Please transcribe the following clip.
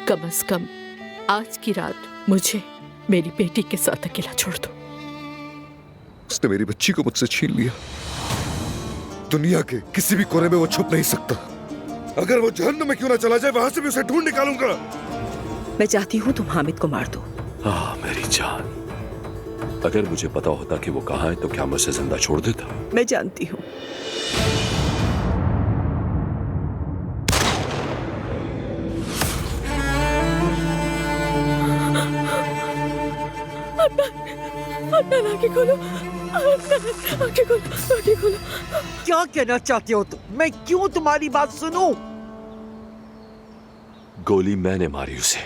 कम से कम आज की रात मुझे मेरी बेटी के साथ अकेला छोड़ दो। उसने मेरी बच्ची को मुझसे छीन लिया। दुनिया के किसी भी कोने में वो छुप नहीं सकता। अगर वो जहन्नुम में क्यों ना चला जाए, वहां से भी उसे ढूंढ निकालूंगा। मैं चाहती हूँ तुम हामिद को मार दो। मेरी जान, अगर मुझे पता होता कि वो कहाँ है तो क्या मैं उसे जिंदा छोड़ देता? मैं जानती हूँ। अदनान, आंखें खोलो। अदनान, आंखें खोलो, आंखें खोलो। क्या कहना चाहते हो तुम? मैं क्यों तुम्हारी बात सुनूं? गोली मैंने मारी उसे।